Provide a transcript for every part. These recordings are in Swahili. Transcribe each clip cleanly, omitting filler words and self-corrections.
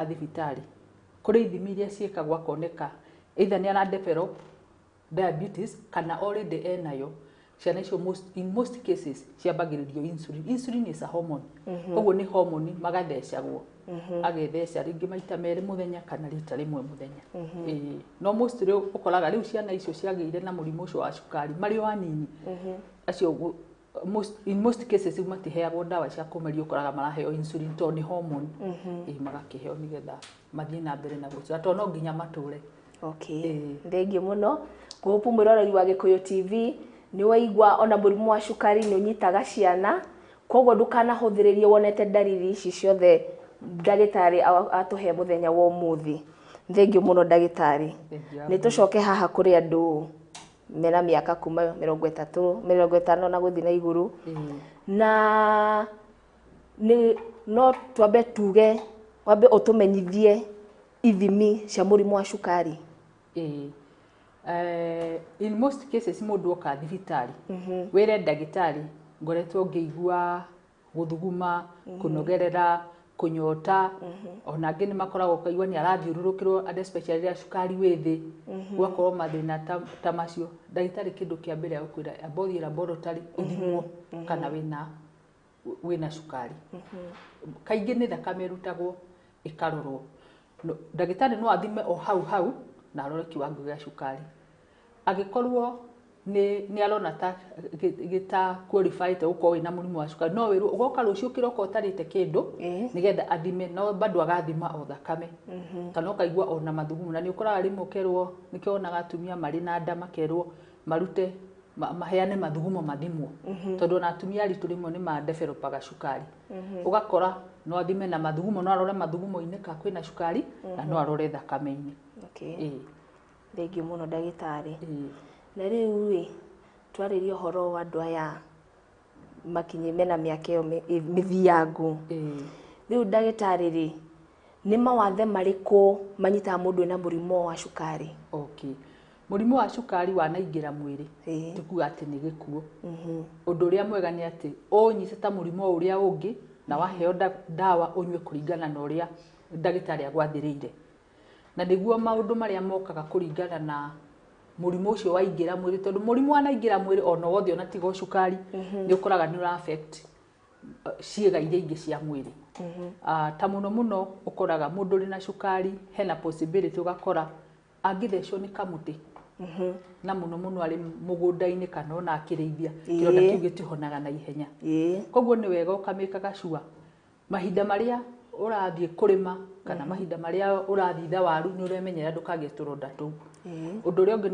thibitarĩ kũrĩ ithimi iria ciĩkagwo akoneka either nĩ ana develop diabetes kana already enayo. Ciana icio in most cases ciambagĩrĩrio insulin. Insulin is a hormone. Koguo nĩ hormone magathecagwo. Agetheca rĩngĩ maita merĩ mũthenya kana rita rĩmwe mũthenya. No most rĩu ũkoraga rĩu ciana icio ciagĩire na mũrimũ ũcio wa cukari marĩ o anini. Acio in most cases matiheagwo ndawa cia kũmeria, ũkoraga maraheo insulin to nĩ hormone. Magakĩheo nĩgetha mathiĩ na mbere na gũkũra to no nginya matũre. Okay. Thengiũ mũno. Kũhopu mwĩroreri wa Gĩkũyũ TV nĩ waigua ona mũrimũ wa cukari nĩ ũnyitaga ciana, koguo ndũkanahũthĩrĩrie wonete ndariri ici ciothe ndagĩtarĩ atũhe mũthenya wa ũmũthĩ. Thengiũ mũno ndagĩtarĩ. Nĩ tũcoke haha kũrĩ andũ mena mĩaka kuma 30, 50 na gũthiĩ na igũrũ. Na no twambe tuge wambe ũtũmenyithie ithimi cia mũrimũ wa cukari. In most cases mũndũ oka thibitarĩ wĩre ndagĩtarĩ ngoretwo ngĩigua gũthuguma, kũnogerera, kũnyota, ona angĩ nĩ makoragwo kaigua nĩ arathiũrũrũkĩrwo especially rĩrĩa cukari wĩ thĩ, gwakorwo mathĩna ta macio. Ndagĩtarĩ kĩndũ kĩa mbere agũkwĩra amba ũthiĩ laboratory ũthimwo kana wĩna cukari. Kaingĩ nĩ thakame ĩrutagwo ĩkarorwo. Ndagĩtarĩ no athime o hau na arore kiwango gĩa cukari. Agĩkorwo nĩ arona ta gĩta qualified gũkorwo wĩna mũrimũ wa cukari, no wĩrwo ũgoka rũciũ kĩroko ũtarĩte kĩndũ nĩgetha athime, no bado agathima o thakame. Kana ũkaigua ona mathugumo, na nĩ ũkoraga rĩmwe ũkerwo, nĩkĩo wonaga atumia marĩ na nda makerwo marute maheane mathugumo mathimwo, tondũ ona atumia aritũ rĩmwe nĩ madevelopaga cukari. Ũgakora no athime na mathugumo, no arore mathugumo-inĩ ka kwĩna cukari na no arore thakame-inĩ. Thengiũ mũno ndagĩtarĩ. Na rĩu twarĩrie ũhoro wa andũ aya makinyĩ mena mĩaka ĩyo mĩthiangu. Rĩu ndagĩtarĩ nĩ mawathe marĩkũ manyitaga mũndũ ena mũrimũ wa cukari? Mũrimũ wa cukari wanaingĩra mwĩrĩ tikuga atĩ nĩ gĩkuũ. Ũndũ ũrĩa mwega nĩ atĩ ũnyite ta mũrimũ ũrĩa ũngĩ na waheo ndawa ũnyue kũringana na ũrĩa ndagĩtarĩ agwathĩrĩire. Na nĩguo maũndũ marĩa mokaga kũringana na mũrimũ ũcio waingĩra mwĩrĩ, tondũ mũrimũ wanaingĩra mwĩrĩ ona wothe ona tiga cukari nĩ ũkoraga nĩ ũra affect ciĩga iria ingĩ cia mwĩrĩ. Ta mũno ũkoraga mũndũ ũrĩ na cukari hena possibility ũgakora angĩthecwo nĩ kamũtĩ na mũno arĩ mũgũnda-inĩ kana ona akĩrĩithia kĩronda kĩu gĩtihonaga na ihenya. Koguo nĩ wega ũkamĩkaga sure mahinda marĩa ũrathiĩ kũrĩma kana mahinda marĩa ũrathitha waru nĩ ũremenyera ndũkagĩe tũronda tũu. Ũndũ ũrĩa ũngĩ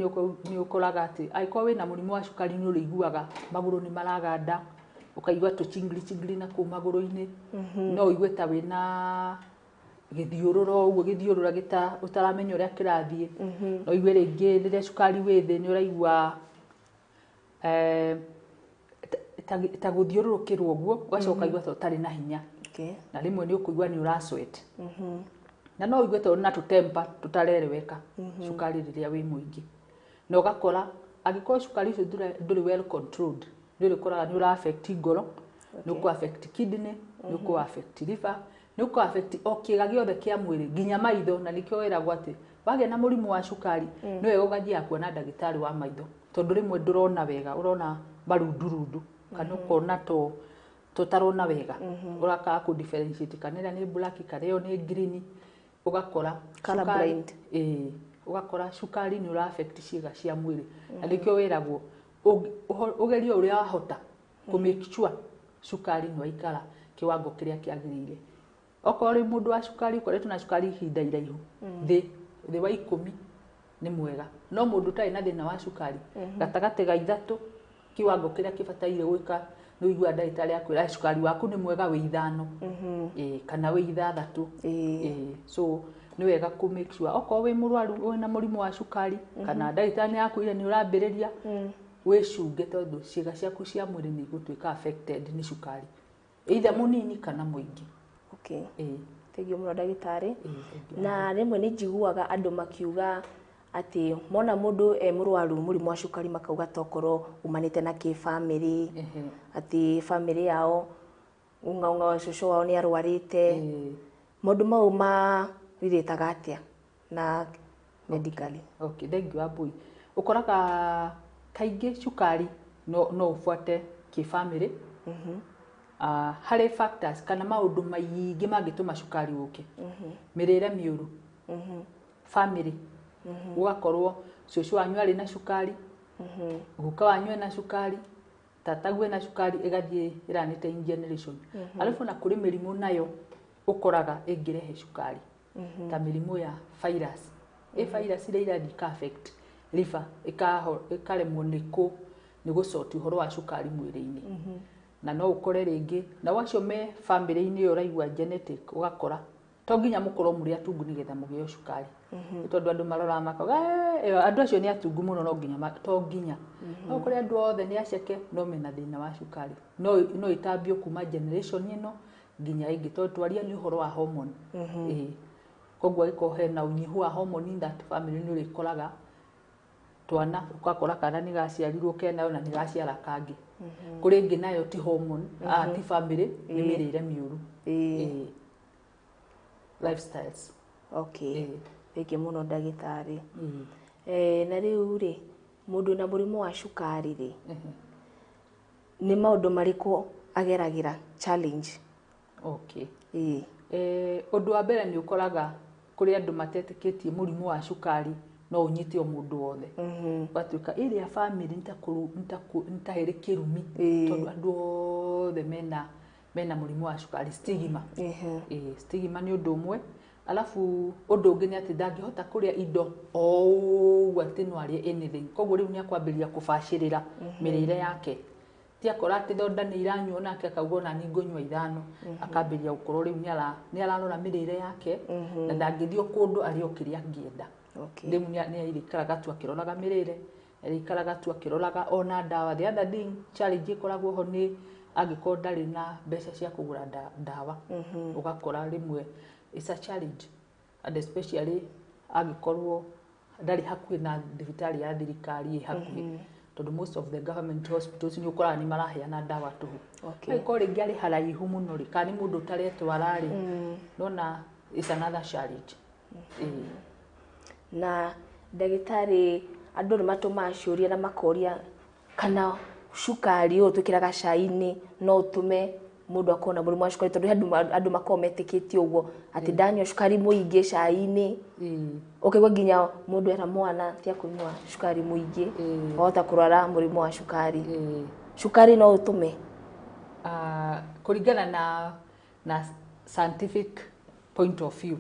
nĩ ũkoraga atĩ angĩkorwo wĩna mũrimũ wa cukari nĩ ũrĩiguaga magũrũ nĩ maraganda, ũkaigua tũchingiri na kũu magũrũ-inĩ, no ũigue ta wĩna gĩthiũrũro ũguo gĩthiũrũra ũtaramenya ũrĩa kĩrathiĩ. No ũigue rĩngĩ rĩrĩa cukari wĩ thĩ nĩ ũraigua ta gũthiũrũrũkĩrwo ũguo, ũgacoka ũkaigua ta ũtarĩ na hinya. Na rĩmwe nĩ ũkũigua nĩ ũra sweat. Na no ũigue ta ũrĩ na tũtemper tũtarereweka cukari rĩrĩa wĩ mũingĩ. Na ũgakora angĩkorwo cukari ũcio ndũrĩ well controlled nĩ ũkoraga nĩ ũra affect ngoro, nĩ ũkũ affect kidney, nĩ ũkũ affect liver, nĩ ũkũ affect o kĩĩga gĩothe kĩa mwĩrĩ nginya maitho. Na nĩkĩo wĩragwo atĩ wagĩa na mũrimũ wa cukari nĩ wega ũgathiĩ kuona ndagĩtarĩ wa maitho, tondũ rĩmwe ndũrona wega, ũrona marundurundu kana ũkona tũtarona wega, ũrakaga kũ differentiate kana ĩrĩa nĩ black kana ĩyo nĩ green, ũgakora color blind. Ũgakora cukari nĩ ũra affect ciĩga cia mwĩrĩ. Na nĩkĩo wĩragwo ũgerie ũrĩa wahota kũ make sure cukari nĩ waikara kiwango kĩrĩa kĩagĩrĩire. Okorwo rĩ mũndũ wa cukari ũkoretwo na cukari ihinda iraihu thĩ wa 10 nĩ mwega, no mũndũ ũtarĩ na thĩna wa cukari gatagatĩ ga 3 kiwango kĩrĩa kĩbataire gwĩka nĩ ũigua ndagĩtarĩ akwĩra cukari waku nĩ mwega wĩ 5 kana wĩ 6. So nĩ wega kũ make sure okorwo wĩ mũrwaru wĩna mũrimũ wa cukari kana ndagĩtarĩ nĩ akwĩra nĩ ũrambĩrĩria wĩcunge, tondũ ciĩga ciaku cia mwĩrĩ nĩ igũtuĩka affected nĩ cukari either mũnini kana mũingĩ. Thengiũ mũno ndagĩtarĩ. Na rĩmwe nĩ njiguaga andũ makiuga atĩ mona mũndũ mũrwaru mũrimũ wa cukari makauga tokorwo umanĩte na kĩ-family, atĩ family yao ũng'aũng'a wa cũcũ wao nĩ arwarĩte. maũndũ mau marirĩtaga atĩa na medically? Okay, thank you Wambui. Ũkoraga kaingĩ cukari no ũbuate kĩ-family. Harĩ factors kana maũndũ maingĩ mangĩtũma cukari ũke. Mĩrĩre mĩũru, family, ũgakorwo cũcũ wanyu arĩ na cukari, guka wanyu ena cukari, tataguo ena cukari, ĩgathiĩ ĩranĩte in generation. Alafu na kũrĩ mĩrimũ nayo ũkoraga ĩngĩrehe cukari, ta mĩrimũ ya virus. Virus iria irathiĩ ika-affect liver, ĩkaremwo nĩ gũcoti ũhoro wa cukari mwĩrĩ-inĩ. Na no ũkore rĩngĩ, na wacio me family-inĩ ĩyo ũraigua genetic, ũgakora to nginya mũkorwo mũrĩ atungu nĩgetha mũgĩe cukari. Tondũ andũ maroraga makauga andũ acio nĩ atungu mũno, no nginya to nginya. No kũrĩ andũ othe nĩ aceke no mena thĩna wa cukari. No ĩtambio kuma generation ĩno nginya ĩngĩ, tondũ twaria nĩ ũhoro wa hormone. Koguo ĩko hena ũnyihu wa hormone in that family, nĩ ũrĩkoraga twana ũgakora kana nĩ gaciarirwo kenayo na nĩ gaciara kangĩ. Kũrĩ ĩngĩ nayo ti hormone, ti family, nĩ mĩrĩre mĩũru. Lifestyles. Okay. Thengiũ mũno ndagĩtarĩ. Na rĩu rĩ, mũndũ na mũrimũ wa cukari rĩ, nĩ maũndũ marĩkũ ageragĩra challenge? Okay. Ũndũ wa mbere nĩ ũkoraga kũrĩ andũ matetĩkĩtie mũrimũ wa cukari no ũnyite o mũndũ wothe. Gwatuĩka ĩrĩa family nĩtahĩrĩ kĩrumi, tondũ andũ othe mena mũrimũ wa cukari, stigma. Stigma nĩ ũndũ ũmwe. Alafu ũndũ ũngĩ nĩ atĩ ndangĩhota kũrĩa indo ũguo atĩ no arĩe anything. Koguo rĩu nĩ akwambĩrĩria kũbacĩrĩra mĩrĩre yake. Ti akora atĩ thonda nĩ iranyuo nake akauga ona niĩ ngũnyua ithano, akambĩrĩria gũkorwo rĩu nĩ ararora mĩrĩre yake na ndangĩthiĩ kũndũ arĩ o kĩrĩa angĩenda. Rĩu nĩ arĩikaraga tu akĩroraga mĩrĩre, arĩikaraga tu akĩroraga ona ndawa. The other thing challenge ĩkoragwo ho nĩ angĩkorwo ndarĩ na mbeca cia kũgũra ndawa, ũgakora rĩmwe it's a challenge, and especially angĩkorwo ndarĩ hakuhĩ na thibitarĩ ya thirikari hakuhĩ, tondũ most of the government hospitals nĩ ũkoraga nĩ maraheana ndawa tũhũ. Angĩkorwo rĩngĩ arĩ haraihu mũno rĩ, kana nĩ mũndũ ũtaretwara rĩ, nona it's another challenge. Na ndagĩtarĩ, andũ nĩ matũmaga ciũria na makoria kana cukari ũyũ twĩkĩraga cai-inĩ no ũtũme mũndũ akorwo na mũrimũ wa cukari, tondũ andũ makoragwo metĩkĩtie ũguo atĩ ndanyua cukari mũingĩ cai-inĩ, ũkaigua nginya mũndũ era mwana tia kũnyua cukari mũingĩ wahota kũrwara mũrimũ wa cukari. Cukari no ũtũme? Kũringana na scientific point of view,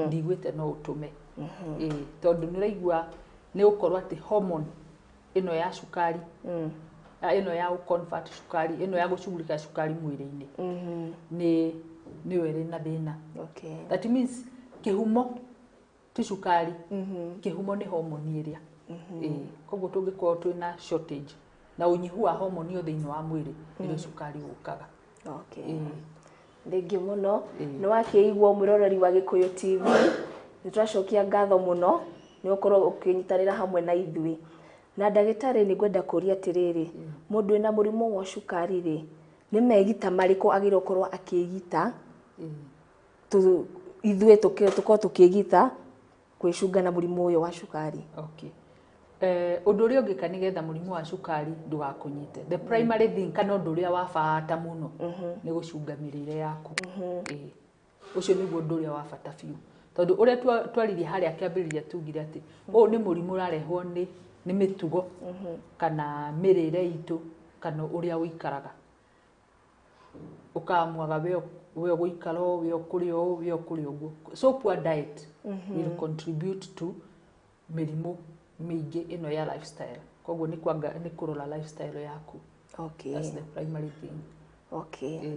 ndigwĩte no ũtũme. Tondũ nĩ ũraigua nĩ ũkorwo atĩ hormone ĩno ya cukari, ĩno ya convert cukari, ĩno ya gũcugurika cukari mwĩrĩ-inĩ, nĩyo ĩrĩ na thĩna. That means kĩhumo ti cukari, kĩhumo nĩ hormone ĩrĩa. Koguo tũngĩkorwo twĩna shortage na ũnyihu wa hormone ĩyo thĩinĩ wa mwĩrĩ, nĩrĩo cukari ũkaga. Thengiũ mũno, nĩ wakĩiguo mwĩroreri wa Gĩkũyũ TV, nĩ tũracokia ngatho mũno nĩ ũkorwo ũkĩnyitanĩra hamwe na ithuĩ. Na ndagĩtarĩ, nĩ ngwenda kũria atĩrĩrĩ, mũndũ wĩna mũrimũ wa cukari rĩ, nĩ megita marĩkũ agĩrĩirwo gũkorwo akĩĩgita ithuĩ tũkorwo tũkĩĩgita kwĩcunga na mũrimũ ũyũ wa cukari? Ũndũ ũrĩa ũngĩka nĩgetha mũrimũ wa cukari ndũgakũnyite, the primary thing kana ũndũ ũrĩa wa bata mũno nĩ gũcunga mĩrĩre yaku. Ũcio nĩguo ũndũ ũrĩa wa bata biũ, tondũ ũrĩa twaririe harĩa kĩambĩrĩria tugire atĩ ũyũ nĩ mũrimũ ũrarehwo nĩ mĩtugo kana mĩrĩre itũ kana ũrĩa ũikaraga. Ũkamuaga we ũgũikara ũũ, we ũkũrĩa ũũ, we ũkũrĩa ũguo. So poor diet will contribute to mĩrimũ mĩingĩ ĩno ya lifestyle. Koguo nĩ kũrora lifestyle yaku. That's the primary thing.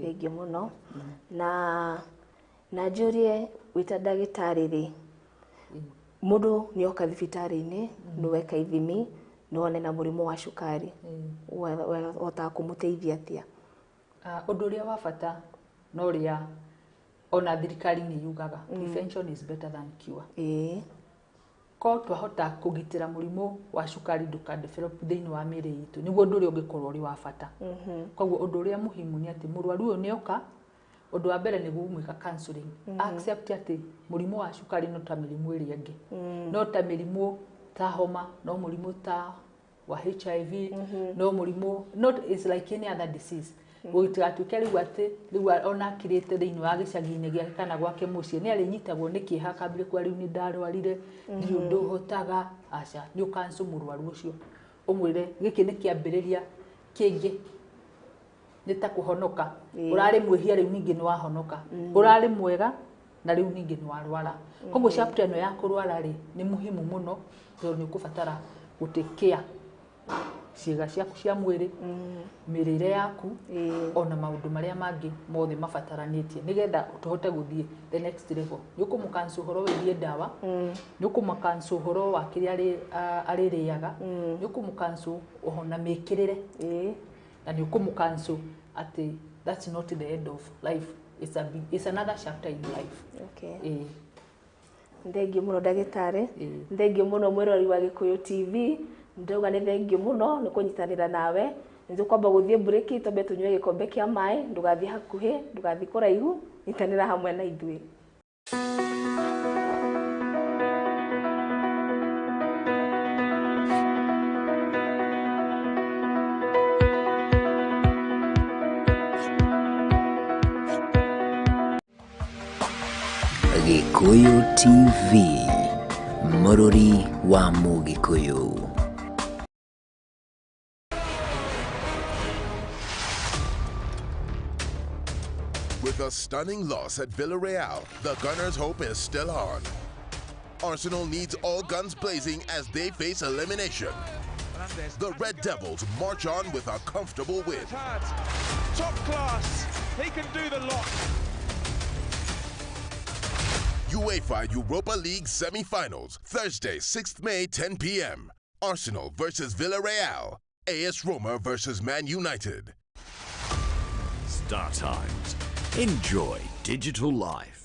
Thengiũ mũno. Na njũrie wĩta ndagĩtarĩ rĩ, mũndũ nĩ oka thibitarĩ-inĩ, nĩ weka ithimi, nĩ wone na mũrimũ wa cukari, ũhotaga kũmũteithia atĩa? Ũndũ ũrĩa wa bata na ũrĩa ona thirikari nĩ yugaga, prevention is better than cure. Ko twahota kũgitĩra mũrimũ wa cukari ndũkadevelop thĩinĩ wa mĩĩrĩ itũ, nĩguo ũndũ ũrĩa ũngĩkorwo ũrĩ wa bata. Koguo ũndũ ũrĩa muhimu nĩ atĩ mũrwaru ũyũ nĩ oka, Undu wa mbere ni gwika counseling. Accept ati murimu wa cukari no ta mirimu iri ingi. No ta mirimu ta homa, no murimu ta wa HIV, no murimu, not is like any other disease. Gutigatwike riu ati riu ona kirite thiini wa gicagi-ini giake kana gwake mucii ni ari nyitagwo ni kiha kambire kwa riu ni ndarwarire ndiu nduhotaga aca ni ukansu murwaru ucio umwire giki ni kiambiriria kingi ni ta kuhonoka urari mwihia riu ningi ni wahonoka urari mwega na riu ningi ni warwara koguo chapter ino ya kurwara ri ni muhimu muno tondu ni kubatara gutekea ciiga ciaku cia mwiri mirire yaku ona maundu maria mangi mothe mabataranitie nigetha tuhote guthie the next level nyukumukansu horo withie dawa nyukumukansu horo wa kiri aririaga nyukumukansu ohona mikirire na nyukumukansu ati that's not the end of life, it's another chapter in life. Okay. Thengiũ muno ndagĩtarĩ, thengiũ muno mwĩrori wa Gĩkũyũ TV, ndauga nĩ thengiũ muno nĩ kũnyitanĩra nawe. Nĩtũkwamba gũthiĩ break twambe tunyue gĩkombe kĩa maĩ, ndũgathiĩ hakuhĩ, ndũgathiĩ kũraihu, nyitanĩra hamwe na ithuĩ. Gĩkũyũ TV, mũrori wa Mũgĩkũyũ. With a stunning loss at Villarreal, the Gunners' hope is still on. Arsenal needs all guns blazing as they face elimination. The Red Devils march on with a comfortable win. Top class, he can do the lot. UEFA Europa League semi-finals, Thursday, 6th May, 10 p.m. Arsenal versus Villarreal. AS Roma versus Man United. Star Times. Enjoy digital life.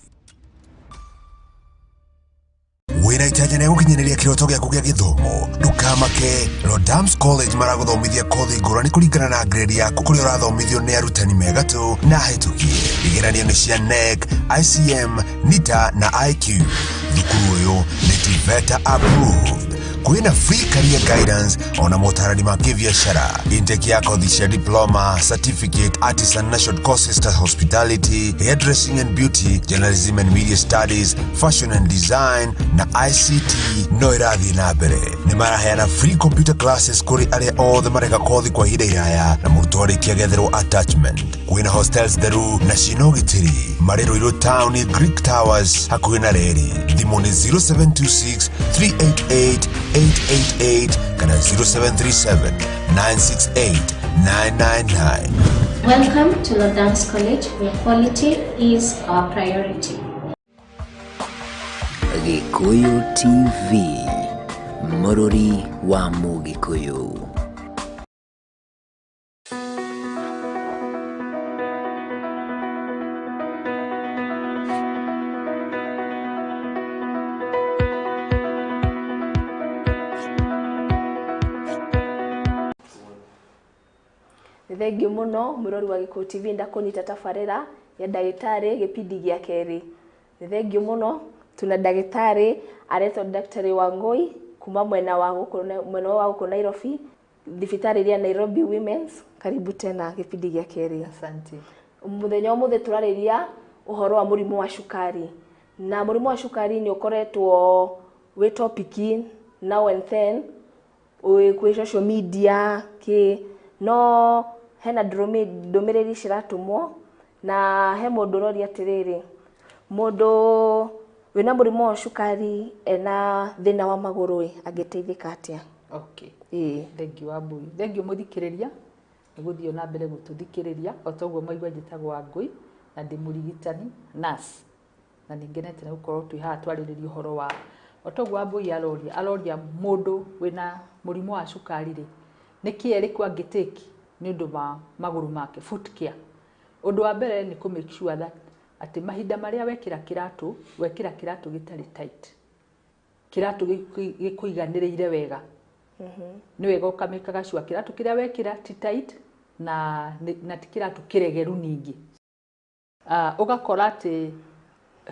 Wĩra itaja nĩ gũkinyanĩria kĩroto gĩaku gĩa gĩthomo ndũkamake. Rodams College maragũthomithia kothi ngũrani kũringana na grade yaku kũrĩa ũrathomithio nĩ arutani mega tu na hĩtũkie. Igeranio nĩ cia NEC, ICM, NITA na IQ. Thukuru ũyũ nĩ TVETA approved. Kwĩna free career guidance ona motarani ma kĩbiacara. Intake ya kothi cia diploma, certificate, artisan na short courses ta hospitality, hairdressing and beauty, journalism and media studies, fashion and design na ICT no ĩrathiĩ na mbere. Nĩ maraheana free computer classes kũrĩ arĩa othe mareka kothi kwa ihinda iraya na mũrutwo arĩkia getherwo attachment. Kwĩna hostels theru na cina ũgitĩri. Marĩ Ruiru Town Greek Towers hakuhĩ na reri. Thimũ nĩ 0726 388 888 kana 0737 968 999. Welcome to Rodams College, where quality is our priority. Gĩkũyũ TV, mũrori wa Mũgĩkũyũ. Thengiũ muno mwĩrori wa Gĩkũyũ TV ndakũnyita tabarĩra ya ndagĩtarĩ gĩpindi gĩa kerĩ. Thengiũ muno tuna ndagĩtarĩ aretwo Daktari Wangui kuma mwena wa gũkũ Nairobi, thibitarĩ ya Nairobi Women's. Karibu tena gĩpindi gĩa kerĩ. Asante. Mũthenya ũmũthĩ tũrarĩria ũhoro wa mũrimũ wa cukari. Na mũrimũ wa cukari nĩ ũkoretwo wĩ topic now and then kwĩ social media no hena ndũmĩrĩri ciratũmwo na he mũndũ ũroria atĩrĩrĩ, mũndũ wĩna mũrimũ wa cukari ena thĩna wa magũrũ angĩteithĩka atĩa? Okay. Thengiũ Wambui. Thengiũ mũthikĩrĩria nĩ gũthiĩ na mbere gũtũthikĩrĩria o toguo maigua njĩtagwo Wangui na ndĩ mũrigitani nurse na nĩngenete nĩ gũkorwo twĩ haha twarĩrĩria ũhoro wa o toguo Wambui aroria mũndũ wĩna mũrimũ wa cukari rĩ nĩkĩ ĩrĩkũ angĩtake nĩ ũndũ wa magũrũ make, foot care. Ũndũ wa mbere nĩ kũ make sure that atĩ mahinda marĩa wekĩra kĩratũ gĩtarĩ tight, kĩratũ gĩkũiganĩrĩire wega. Nĩ wega ũkamĩkaga sure kĩratũ kĩrĩa wekĩra ti tight na ti kĩratũ kĩregeru ningĩ. Ugakora ati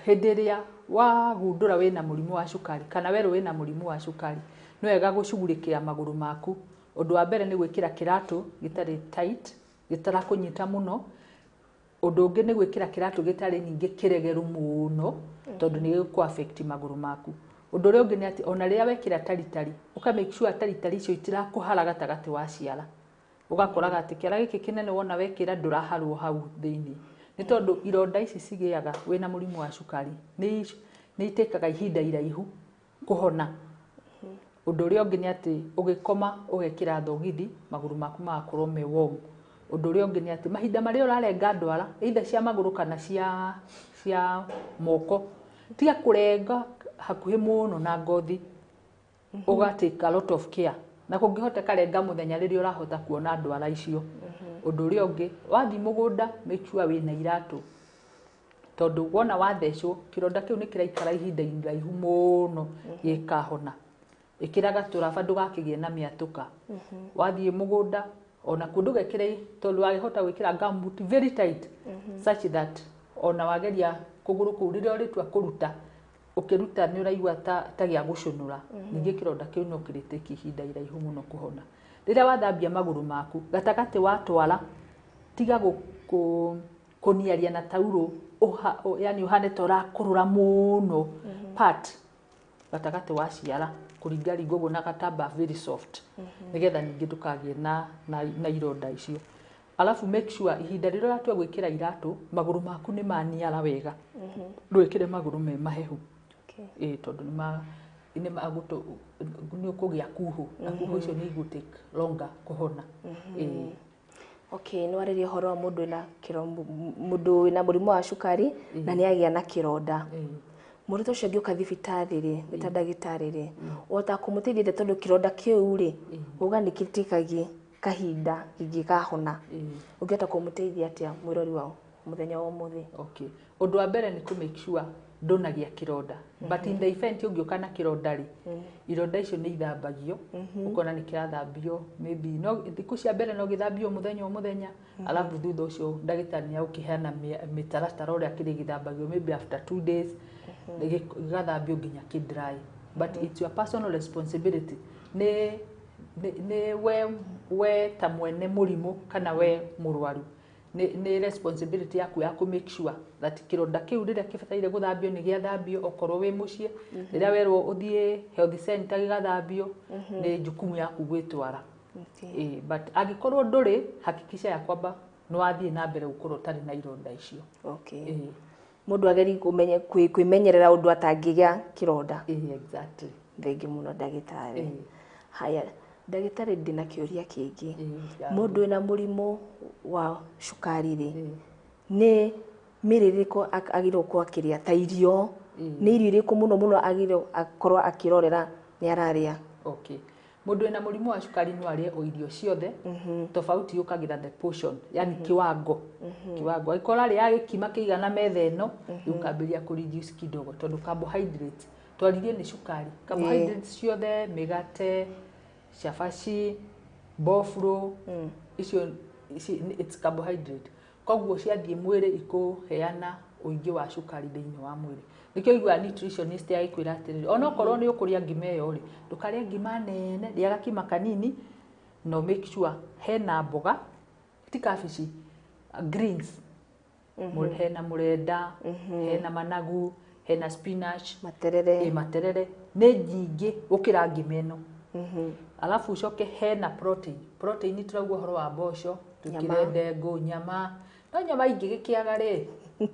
hĩndĩ ĩrĩa wagundũra wĩna mũrimũ wa cukari kana werũ wĩna mũrimũ wa cukari no wega gũcugurĩkĩra magũrũ maku. Ũndũ wa mbere nĩ gwĩkĩra kĩratũ gĩtarĩ tight, gĩtarakũnyita mũno. Ũndũ ũngĩ nĩ gwĩkĩra kĩratũ gĩtarĩ ningĩ kĩregeru mũno tondũ nĩ gĩgũkũ affect magũrũ maku. Ũndũ ũrĩa ũngĩ nĩ atĩ ona rĩrĩa wekĩra taritari ũka make sure taritari icio itirakũhara gatagatĩ wa ciara. Ũgakoraga atĩ kĩara gĩkĩ kĩnene wona wekĩra ndũraharwo hau thĩinĩ. Nĩ tondũ ironda ici cigĩaga wĩna mũrimũ wa cukari nĩ itekaga ihinda iraihu kũhona. Ũndũ ũrĩa ũngĩ nĩ atĩ ũgĩkoma ũgekĩra thogithi magũrũ maku magakorwo me warm. Ũndũ ũrĩa ũngĩ nĩ atĩ mahinda marĩa ũrarenga ndwara either cia magũrũ kana cia moko tiga kũrenga hakuhĩ mũno na ngothi. Take a lot of care na kũngĩhoteka renga mũthenya rĩrĩa ũrahota kuona ndwara icio. Ũndũ ũrĩa ũngĩ wathiĩ mũgũnda make sure wĩna iratũ tondũ wona wathecwo kĩronda kĩu nĩ kĩraikara ihinda iraihu mũno gĩkahona. Ĩkĩra gatũraba ndũgakĩgĩe na mĩatũka. Wathiĩ mũgũnda ona kũndũ gekĩre tondũ wahota gwĩkĩra gumboot very tight such that ona wageria kũgũrũ kũu rĩrĩa ũrĩtua kũruta ũkĩruta nĩ ũraigua ta gĩa gũcũnũra. Ningĩ kĩronda kĩu no kĩrĩtĩki ihinda iraihu mũno kũhona. Rĩrĩa wathambia magũrũ maku gatagatĩ watwara tiga kũniaria na tauro yani ũhane ta ũrakũrũra mũno part gatagatĩ wa ciara kũringaringa ũguo na gatamba very soft nĩgetha ningĩ ndũkagĩe na ironda icio. Alafu make sure ihinda rĩrĩa ũratua gwĩkĩra iratũ magũrũ maku nĩ maniara wega. Ndwĩkĩre magũrũ me mahehu tondũ nĩ ũkũgĩa kuhu na kuhu icio nĩ igũtake longer kũhona. Okay, no arĩria ũhoro wa mũndũ wĩna mũrimũ wa cukari na nĩ agĩa na kĩronda. Mũndũ ta ũcio angĩũka thibitarĩ rĩ wĩta ndagĩtarĩ rĩ ũhota kũmũteithia tondũ kĩronda kĩu rĩ uga nĩ gĩtĩkagia kahinda ingĩkahona. Ũngĩhota kũmũteithia atĩa mwĩrori wao mũthenya wa ũmũthĩ? Okay, ũndũ wa mbere nĩ kũ make sure ndũnagĩa kĩronda. But in the event ũngĩũka na kĩronda rĩ ironda icio nĩ ithambagio ũkona nĩ kĩrathambio maybe no thikũ cia mbere no gĩthambio mũthenya alafu thutha ũcio ndagĩtarĩ nĩ agũkĩheana mĩtaratara ũrĩa kĩrĩgĩthambagio maybe after 2 days gĩgathambio nginya kĩ-dry. But it's your personal responsibility. Nĩ we ta mwene mũrimũ kana we mũrwaru nĩ responsibility yaku ya make sure that kĩronda kĩu rĩrĩa kĩbataire gũthambio nĩ gĩathambio okorwo wĩ mũciĩ rĩrĩa werwo ũthiĩ health center gĩgathambio nĩ jukumu yaku gwĩtwara. But angĩkorwo ndũrĩ hakikisha ya kwamba nĩ wathiĩ na mbere gũkorwo ũtarĩ na ironda icio. Mũndũ ageri kwĩmenyerera ũndũ atangĩgĩa kĩronda. Exactly. Thengi mũno ndagĩtarĩ. Haya ndagĩtarĩ ndĩna kĩũria kĩngĩ. Mũndũ wĩna mũrimũ wa cukari rĩ nĩ mĩrĩrĩko agĩrĩirwo gũkorwo akĩrĩa ta irio nĩ irio irĩkũ mũno agĩrĩirwo akorwo akĩrorera nĩ ararĩa? Okay, mũndũ wĩna mũrimũ wa cukari no arĩe o irio ciothe tofauti yũkagĩra the portion yani kiwango. Angĩkorwo arĩa gĩkima kĩigana metha ĩno ũkambĩrĩria kũ reduce kidogo tondũ carbohydrate twaririe nĩ cukari. Carbohydrates ciothe mĩgate cabaci bofro icio it's carbohydrate. Koguo ciathiĩ mwĩrĩ ikũheana ũingĩ wa cukari thĩinĩ wa mwĩrĩ. Nĩkĩo igua nutritionist agĩkwĩra atĩrĩrĩ ona okorwo nĩ ũkũrĩa ngima ĩyo rĩ ndũkarĩe ngima nene rĩa gakima kanini no make sure hena mboga ti kabici greens hena mũrenda hena managu hena spinach materere nĩ nyingĩ gũkĩra ngima ĩno. Alafu ucoke hena protein tũrauga ũhoro wa mboco tũkĩre ndengũ nyama no nyama ingĩgĩkĩaga rĩ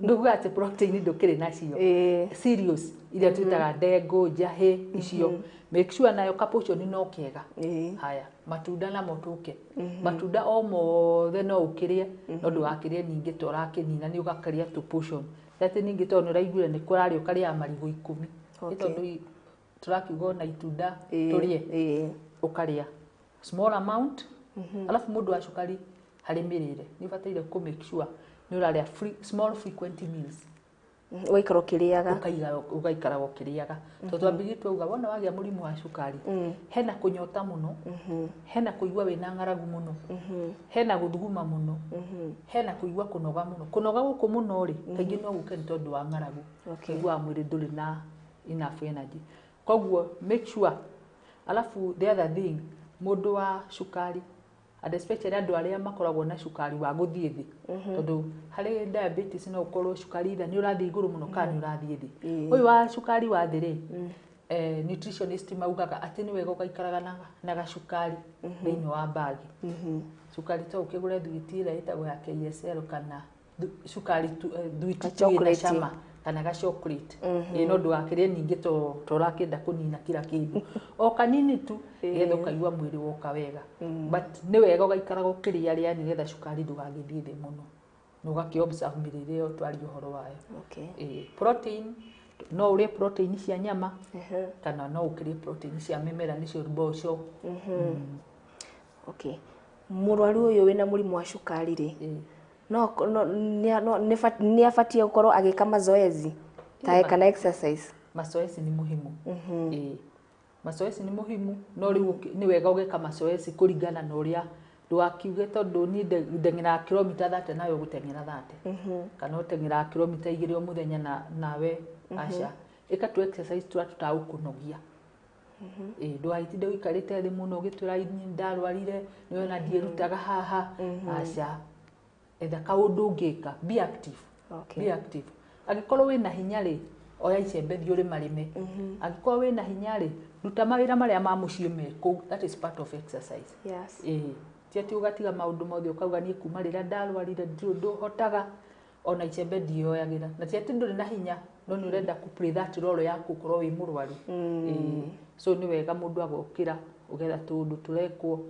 nduga atĩ protein ndũkĩrĩ nacio. Cereals iria twĩtaga ndengũ njahĩ icio make sure nayo portion no kĩega. Haya matunda namo tũke matunda o mothe no ũkĩrĩe no ndũgakĩrĩe ningĩ ta ũrakĩnina nĩ ũgakaria tu portion atĩ ningĩ tondũ ũraiguire nĩ kũrarĩ ũkarĩa marigũ 10 tondũ tũrakiuga na itunda tũrĩe ũkarĩa small amount. Alafu mũndũ wa cukari harĩ mĩrĩre nĩ ũbataire kũ make sure nĩ ũrarĩa small frequent meals Ugaikara ukiriaga. Ugaikara ukiriaga. Tondu ambigi twauga wona wagia murimu wa cukari, hena kunyota muno, hena kuigua wina ngaragu muno, hena guthuguma muno, hena kuigua kunoga muno. Kunoga guku muno ri, kaingi no guke ni tondu wa ngaragu. Kuigua mwiri nduri na enough energy. Koguo make sure. Alafu the other thing, mundu wa cukari, and especially andu aria makoragwo na cukari wa guthie thi, tondu hari diabetes no ukorwo cukari ida ni urathie iguru muno kana ni urathie thi. Uyu wa cukari wa thi ri, nutritionist maugaga ati ni wega ugaikaraga na gacukari thiini wa bagi. Cukari to ukigure thwiti ira itagwo ya KSL kana cukari thwiti ina cama kana ga chocolate. No ndugakirie ningi to rakenda kunina kila kindu. O kanini tu getha ukaigua mwiri woka wega. But ni wega ugaikaraga ukiria ria ni getha cukari ndugagithie thi muno. Nugaki observe mirire yo twari uhoro wayo. Protein no urie protein cia nyama kana no ukirie protein cia mimera nicio mboco. Okay. Murwaru uyu wina murimu wa cukari ri, no ni afatie gukorwo agika mazoezi kana exercise. Mazoezi ni muhimu. Mazoezi ni muhimu, no riu ni wega ugeka mazoezi kuringana na uria ndugakiuge tondu ni ndengera kilomita 30 nayo gutengera 30 kana utengera kilomita 2 o muthenya nawe aca ika tu exercise tutaukunogia. Ndwaitinde wikarite thi muno gitwira ini ndarwarire ni wona ndierutaga haha aca etha kaundu ngika, be active. Be active. Agikorwo wina hinya ri, oya icembe thi uri marime. Agikorwo wina hinya ri, ruta mawira maria ma mucii meku. That is part of exercise. Yes. Tiati ugatiga maundu mothe ukauga ni kuma rira ndarwarire nduhotaga ona icembe ndioyagira. Na tiati nduri na hinya, no ni urenda ku play that role yaku korwo wi murwaru. So ni wega mundu agokira ugetha tundu turekwo.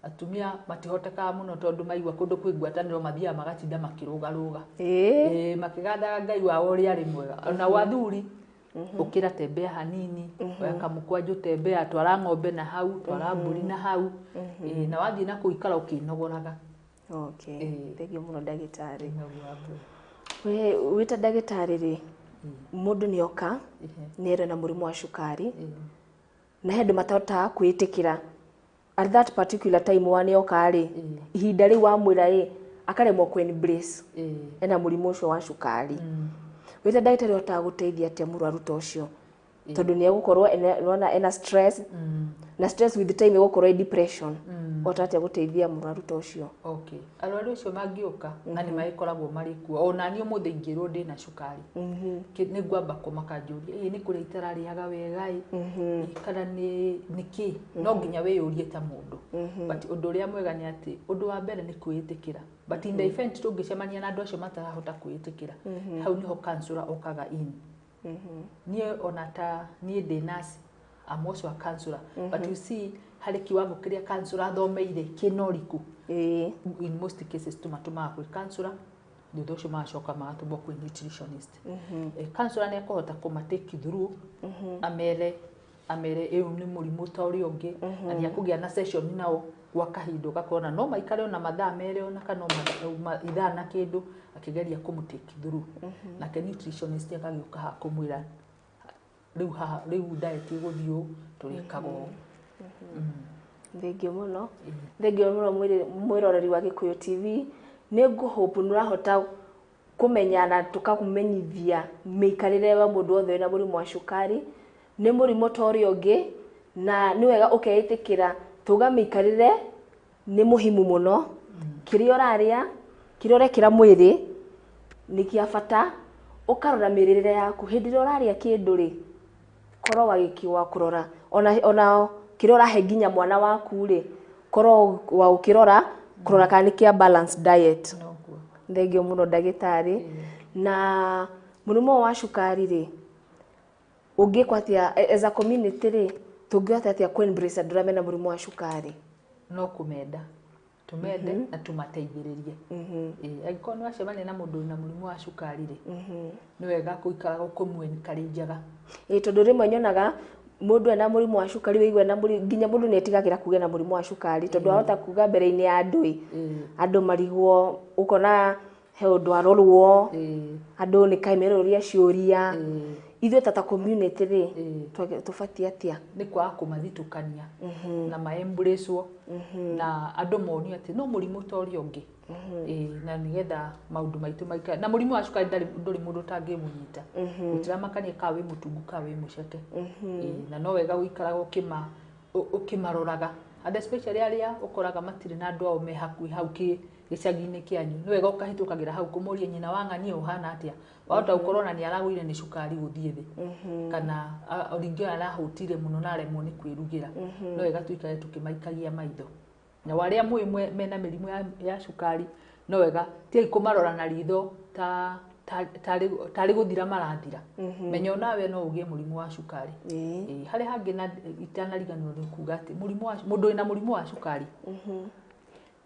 Atumia matihoteka muno tondu maigua kundu kwigwataniro mathia magatinda makirugaruga. Makigathaga Ngai wao uri ari mwega. Ona wathuri ukira tembea hanini, oya kamukwanju tembea, twara ng'ombe na hau, twara mburi na hau. Na wathie na kuikara ukinogoraga. Thegio muno ndagitari. We wita ndagitari ri, mundu ni oka nere na murimu wa cukari, na hendu matahota kwitikira at that particular time wani oka ri, ihinda ri wa mwira ri akaremwo ku embrace ena murimu ucio wa cukari. Wita ndagitari ota guteithia atia murwaru ta ucio, tondu ni egukorwo ena stress, na stress with the time egukorwo depression. Ota atia guteithia murwaru ta ucio. Arwaru ucio mangioka na ni maikoragwo mari kuo. Ona ni umuthi ingirwo ndi na cukari. Ni ngwamba kumakanjuria ni kuria itarariaga wega kana ni ki, no nginya wiyurie ta mundu. But undu uria mwega ni ati undu wa mbere ni kwitikira. But in the event tungicemania na andu acio matarahota kwitikira, hau niho counselor okaga in. Nie onata nie ndi nurse, I'm also a counselor. But you see, hari kiwango kiria counselor athomeire kinoriku. In most cases tumatuma kwi counselor, thutha ucio macoka magatũmwo kwi nutritionist. Counselor ni akuhota kumatake through, amere uyu ni murimu ta uri ungi, na ni akugia na session nao gwa kahinda gakona no maikare ona mathaa mere ona kana ithaa na kindu akigeria kumutake through. Na ke nutritionist akagiuka ha kumwira riu diet iguthiu turikago. Thegio muno. Thegio muno mwiroreri wa Gikuyu TV. Ni nguhope nurahota kumenya na tukakumenyithia miikarire wa mundu othe na murimu wa cukari. Ni murimu tori ungi na ni wega ukeitikira tuga miikarire ni muhimu muno. Kiria uraria, kiria urekira mwiri ni kia bata. Ukarora miririre yaku hindi ria uraria kindu ri, korwo wagikiwa kurora ona kiria urahe nginya mwana waku ri, korwo wa ukirora kurora kana ni kia balanced diet. Thegio muno ndagitari. Na murimu wa cukari ri, ungikwatia as a community ri, tungihota atia ku embrace andu aria mena murimu wa cukari? No kumenda tumende na tumateithiririe. Agikorwo ni wacemania na mundu na murimu wa cukari ri, ni wega kuikara kumwenkarinjaga. Tondu rimwe nyonaga mundu ena murimu wa cukari wigwe na nginya mundu ni etigagira kugia na murimu wa cukari tondu ahota kuga mbere-ini ya andu andu marigwo ukona he undu arorwo andu ni kaimeroria ciuria ithuĩ ta community ri tubatie atia ni kwa kumathitukania na maembracewo na andu monio ati no murimu tori ungi na nigetha maundu maitu maika na murimu wa cukari nduri mundu tangimunyita utiramakania ka wi mutungu ka wi muceke na no wega guikaraga ukimaroraga and especially aria ukoraga matire na andu ao me hakuhi hau gicagi-ini kianyu ni wega ukahitukagira hau kumuria nyina wa ng'ani uhana atia wahota gukorwo na ni aragwire ni cukari guthie thi kana oringi arahutire muno na aremwo ni kwirugira no wega tuikare tukimaikagia maitho na waria mena mirimu ya cukari no wega ti kumarora na ritho tari guthira marathira menya nawe no ugie murimu wa cukari hari hangi na itanariganwo ni kuga ati murimu wa mundu ina murimu wa cukari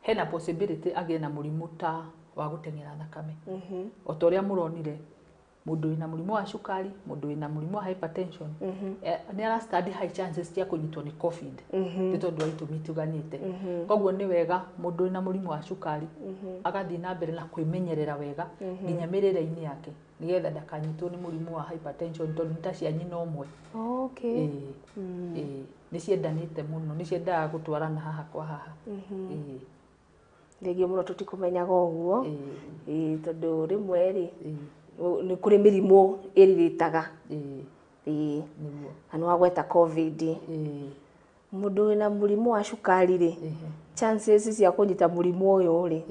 hena possibility agie na murimu ta wa gutengera thakame otoria muronire mundu ina murimu wa cukari mundu ina murimu wa hypertension ni ara study high chances cia kunyitwo ni covid ni tondu wa itumi tuganite koguo ni wega mundu ina murimu wa cukari agathi na mbere na kwimenyerera wega nginya mirire-ini yake nigetha ndakanyitwo ni murimu wa hypertension tondu nita cia nyina umwe ni ciendanite muno ni ciendaga gutwarana haha kwa haha Thegio muno tutikumenyaga uguo tondu rimwe ri ni kuri mirimu iriritaga anu agweta covid mundu wina murimu wa cukari ri chances cia kunyita murimu uyu ri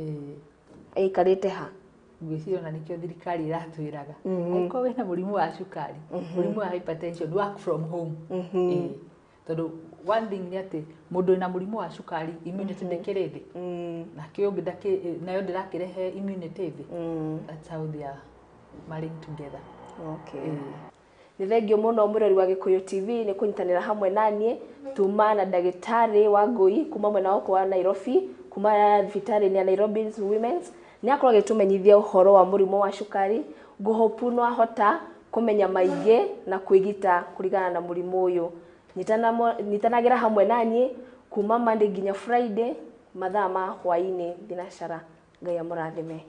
aikarite ha ngwiciria na nikio thirikari iratwiraga uko wina murimu wa cukari murimu wa hypertension work from home tondu one thing ni ati mundu ina murimu wa cukari immunity ndekire thi na kio ngidake nayo ndirakirehe immunity thi that's how they are marrying together ni thengio muno murori wa Gikuyu TV ni kunyitanira hamwe nanie tuma na ndagitari wa Ngui kuma mwena wa Nairobi kuma thibitari ni Nairobi Women's ni akorwo gitumenyithia uhoro wa murimu wa cukari nguhopu no ahota kumenya maingi na kwigita kurigana na murimu uyu nyitanagira hamwe nanie kuma Monday nginya Friday mathaa ma hwaini thinacara ngai amurathime